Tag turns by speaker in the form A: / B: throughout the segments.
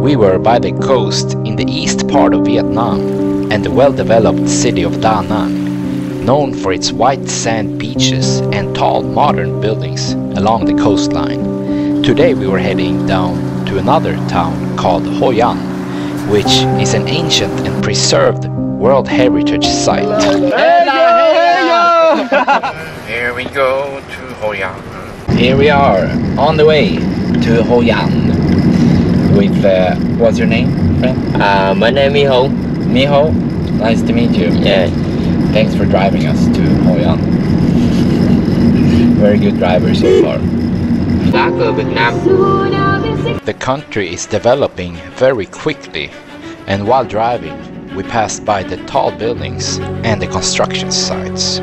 A: We were by the coast in the east part of Vietnam and the well-developed city of Da Nang, known for its white sand beaches and tall modern buildings along the coastline. Today we were heading down to another town called Hoi An, which is an ancient and preserved World Heritage Site.
B: Here we go to Hoi An.
A: Here we are, on the way to Hoi An. With, what's your name, friend?
C: My name is Ho.
A: Miho, nice to meet you.
C: Yeah.
A: Thanks for driving us to Hoi An. Very good driver so far. The country is developing very quickly, and while driving we passed by the tall buildings and the construction sites.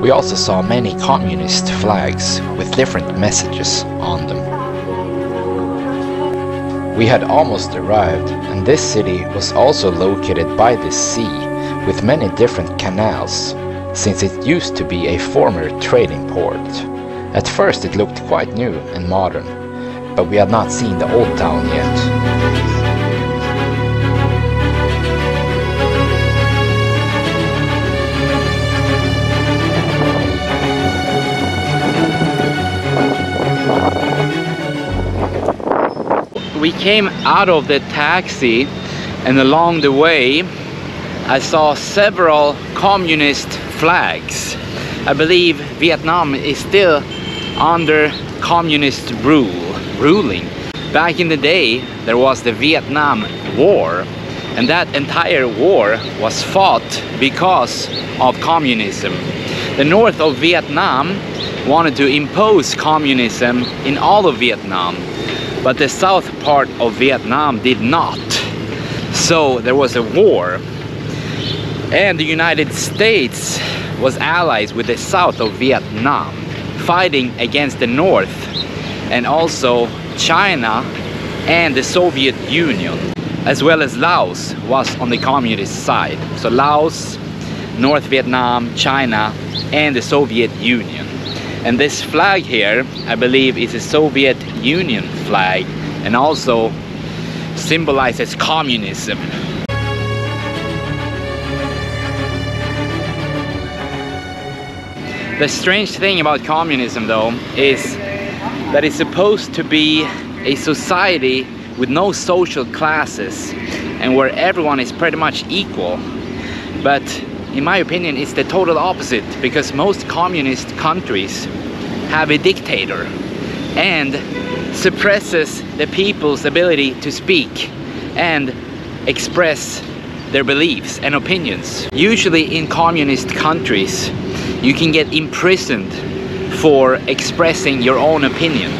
A: We also saw many communist flags with different messages on them. We had almost arrived, and this city was also located by the sea with many different canals, since it used to be a former trading port. At first it looked quite new and modern, but we had not seen the old town yet.
D: We came out of the taxi, and along the way I saw several communist flags. I believe Vietnam is still under communist ruling. Back in the day there was the Vietnam War, and that entire war was fought because of communism. The north of Vietnam wanted to impose communism in all of Vietnam, but the south part of Vietnam did not. So there was a war, and the United States was allies with the south of Vietnam, fighting against the north, and also China and the Soviet Union, as well as Laos was on the communist side. So Laos, North Vietnam, China, and the Soviet Union. And this flag here, I believe, is a Soviet Union flag and also symbolizes communism. The strange thing about communism, though, is that it's supposed to be a society with no social classes and where everyone is pretty much equal. But in my opinion, it's the total opposite, because most communist countries have a dictator and suppresses the people's ability to speak and express their beliefs and opinions. Usually in communist countries, you can get imprisoned for expressing your own opinion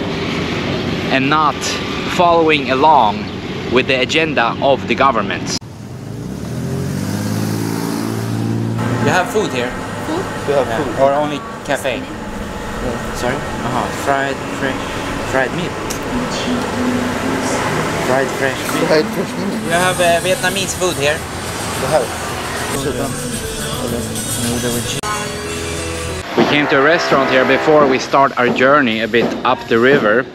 D: and not following along with the agenda of the government. You have food here?
C: Food? We have food.
D: Or only cafe? Yeah. Sorry? Fried meat. Fried fresh meat.
C: Fried fresh meat.
D: You have Vietnamese food here?
C: We have.
D: Noodle with cheese. We came to a restaurant here before we start our journey a bit up the river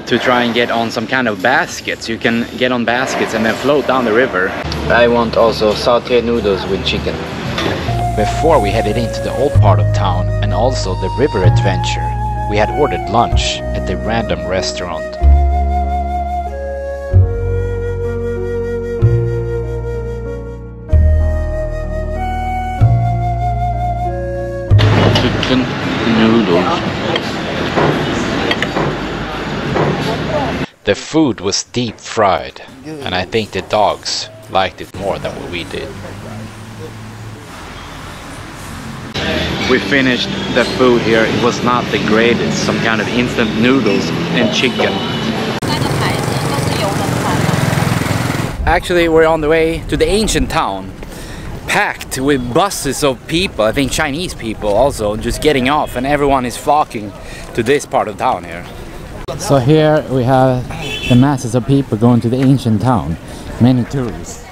D: to try and get on some kind of baskets. You can get on baskets and then float down the river. I want also sauteed noodles with chicken.
A: Before we headed into the old part of town and also the river adventure, we had ordered lunch at the random restaurant.
D: Chicken noodles.
A: The food was deep fried, and I think the dogs liked it more than what we did.
D: We finished the food here. It was not the greatest. Some kind of instant noodles and chicken. Actually, we're on the way to the ancient town, packed with buses of people. I think Chinese people also just getting off, and everyone is flocking to this part of town here.
E: So here we have the masses of people going to the ancient town, many tourists.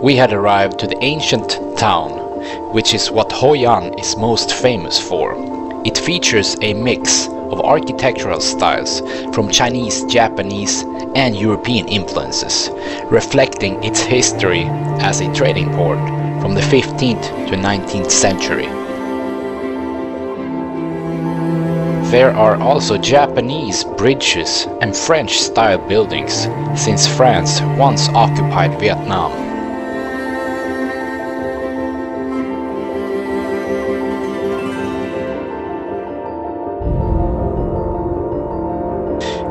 A: We had arrived to the ancient town, which is what Hoi An is most famous for. It features a mix of architectural styles from Chinese, Japanese, and European influences, reflecting its history as a trading port from the 15th to 19th century. There are also Japanese bridges and French-style buildings, since France once occupied Vietnam.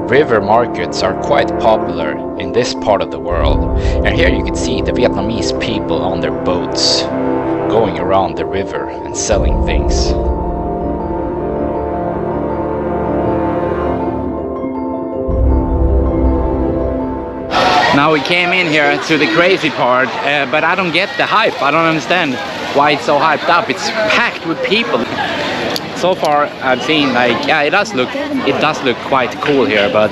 A: River markets are quite popular in this part of the world, and here you can see the Vietnamese people on their boats, going around the river and selling things.
D: Now we came in here to the crazy part, but I don't get the hype. I don't understand why it's so hyped up. It's packed with people. So far I've seen, like, yeah, it does look quite cool here, but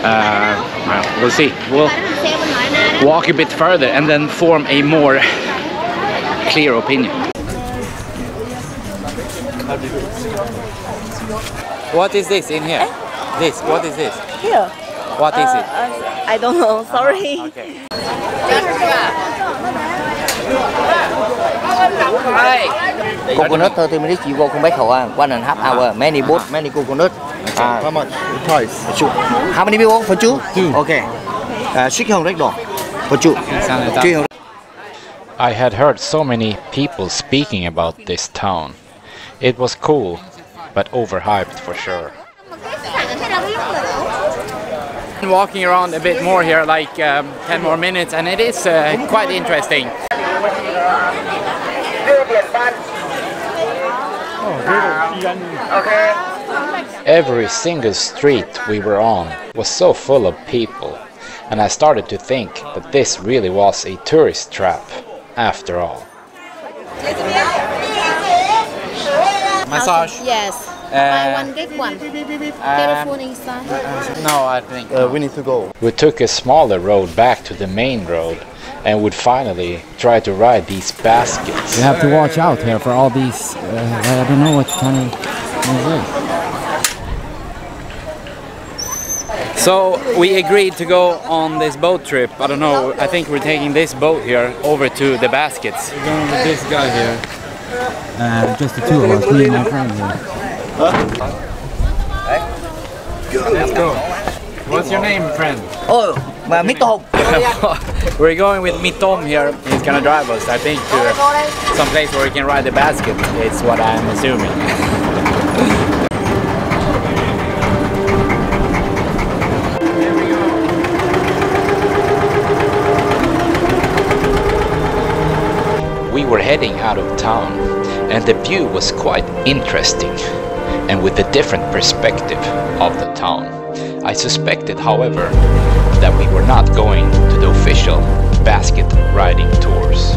D: well, we'll see. We'll walk a bit further and then form a more clear opinion. What is this in here? This, what is this?
F: Here.
D: What is it?
F: I don't know, sorry.
D: Okay.
G: Coconut 30 minutes, you go come back Hoi An, 1.5 hour, many boat, many coconut.
C: How much? The price?
G: How many people for two?
D: Two.
G: Okay. $600 for two.
A: I had heard so many people speaking about this town. It was cool, but overhyped for sure.
D: Walking around a bit more here, like 10 more minutes, and it is quite interesting.
A: Every single street we were on was so full of people, and I started to think that this really was a tourist trap after all.
D: Massage?
H: Yes. Buy one, get one. Telephone inside.
D: No, I think
C: We need to go.
A: We took a smaller road back to the main road and would finally try to ride these baskets.
E: You have to watch out here for all these, I don't know what kind of...
D: So we agreed to go on this boat trip. I don't know, I think we're taking this boat here over to the baskets.
E: We're going with this guy here. Just the two of us, me and my friend here.
D: Let's go. What's your name, friend?
G: Oh, Mito.
D: We're going with Mitom here. He's gonna drive us, I think, to some place where we can ride the basket. It's what I'm assuming.
A: We were heading out of town, and the view was quite interesting, and with a different perspective of the town. I suspected, however, that we were not going to the official basket riding tours.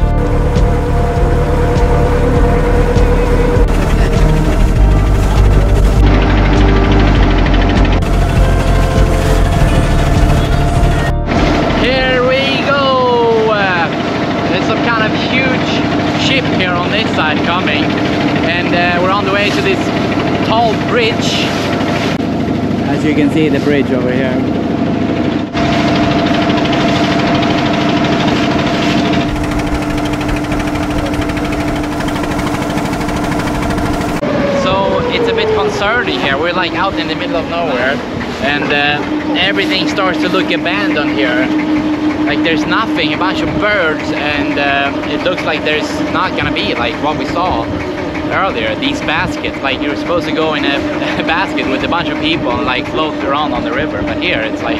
D: Here we go! There's some kind of huge ship here on this side coming, and we're on the way to this tall bridge. As you can see, the bridge over here. So it's a bit concerning here. We're like out in the middle of nowhere, and everything starts to look abandoned here. Like there's nothing, a bunch of birds, and it looks like there's not gonna be like what we saw earlier, these baskets. Like you're supposed to go in a basket with a bunch of people and like float around on the river, but here it's like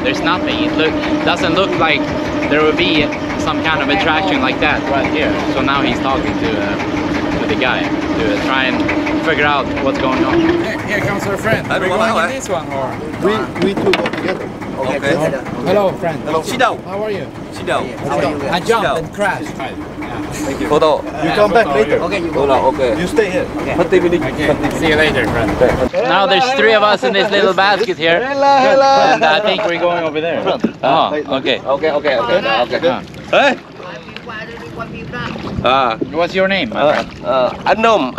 D: there's nothing. It doesn't look like there would be some kind of attraction like that right here. So now he's talking to the guy to try and figure out what's going on. Here comes our friend. Are we going in this one or?
C: We two go together.
G: Okay.
D: Hello, friend.
C: Hello.
D: How are you?
G: I
D: jumped and crashed.
G: Thank you. Photo.
C: You come back later.
G: Okay, you go.
C: Okay. You stay here.
D: Okay. See you later, friend. Now there's three of us in this little basket here. And I think we're going over there. Oh, okay.
G: Okay.
C: Hey.
D: What's your name?
G: Anh Nôm.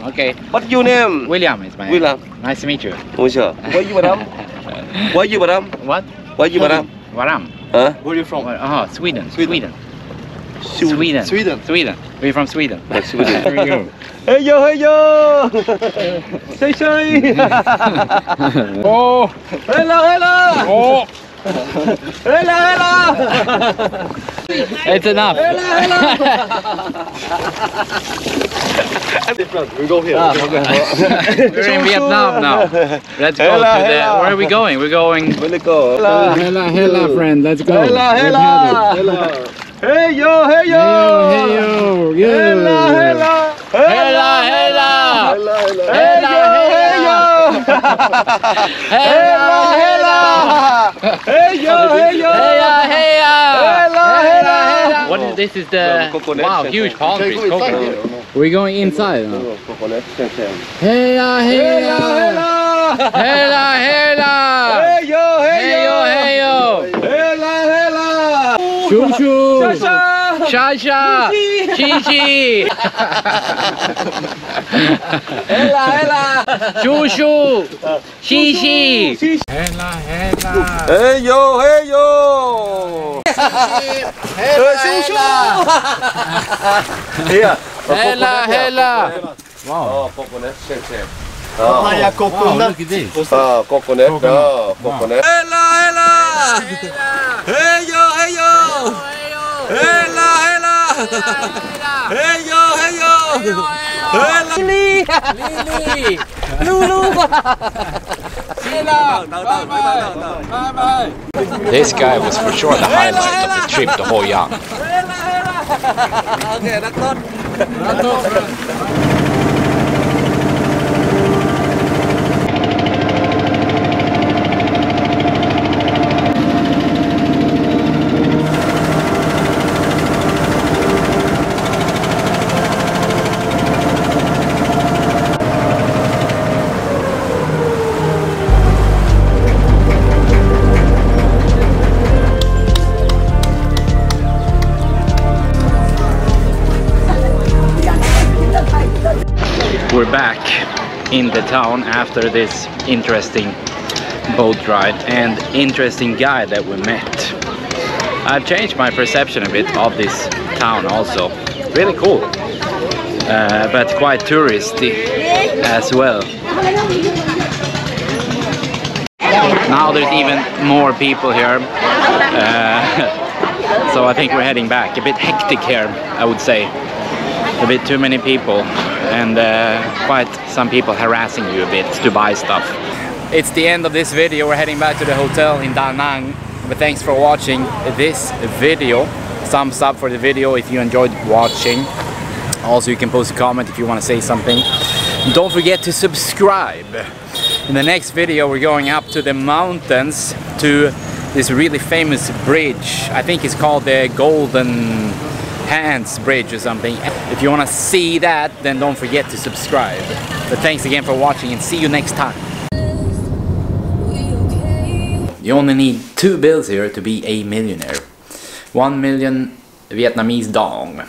D: Okay.
G: What's your name?
D: William is my name.
G: William.
D: Nice to meet you.
I: Bonjour. Where you from? Where you from?
D: What?
I: Where you from?
D: Varam.
I: Huh?
C: Where are you from?
D: Oh, Sweden.
C: Sweden.
D: Sweden.
C: Sweden.
D: Sweden. We're from Sweden.
I: Sweden.
D: There you go.
I: Hey yo, hey yo! Say say!
D: Oh!
I: Hello, hello!
D: Oh!
I: Hello, hello!
D: It's enough.
C: We go here.
D: We're in Vietnam now. Let's go to the... Where are we going? We're going...
I: Let's go.
E: Hela, friend, let's go.
I: Hello, hello! Hey yo, hey yo!
E: Hey yo,
I: Hello, hello!
D: Hela, hela!
I: Hela, hela! Hela, hela! Hey yo, hey yo!
D: Heya, heya!
I: Hela, hela!
D: What is this? Is the wow huge palm trees? Coconut.
E: We're going inside now.
D: Heya, heya! Hela, hela!
I: Hey yo, hey yo!
D: Hey yo!
I: Hela, hela!
E: Shoo shoo!
D: Sha sha! Chi chi!
I: Hela, hela!
D: Shoo shoo! Chi chi!
E: Hela, hela!
I: Hey yo, hey yo! Here.
D: Hela, hela!
I: Oh, coconut, shake.
C: Papaya coconut.
E: Look at this.
I: Coconut. Coconut. Hela, hela! Hey yo, hey yo! Hela, hela! Hey yo, hey yo! Hela!
D: Lily! Lulu!
A: This guy was for sure the highlight of the trip to Hoi An.
I: Okay, that's not.
D: We're back in the town after this interesting boat ride and interesting guy that we met. I've changed my perception a bit of this town also. Really cool, but quite touristy as well. Now there's even more people here, so I think we're heading back. A bit hectic here, I would say. A bit too many people, and quite some people harassing you a bit to buy stuff. It's the end of this video. We're heading back to the hotel in Da Nang. But thanks for watching this video. Thumbs up for the video if you enjoyed watching. Also, you can post a comment if you want to say something. Don't forget to subscribe. In the next video, we're going up to the mountains to this really famous bridge. I think it's called the Golden Hands Bridge or something. If you want to see that, then don't forget to subscribe. But thanks again for watching, and see you next time. You only need 2 bills here to be a millionaire. 1 million Vietnamese dong.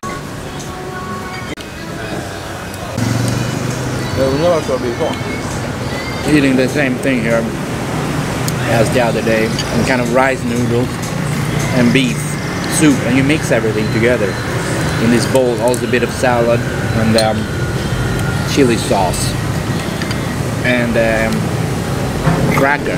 D: Eating the same thing here as the other day. Some kind of rice noodles and beef soup, and you mix everything together in this bowl. Also a bit of salad and chili sauce and cracker.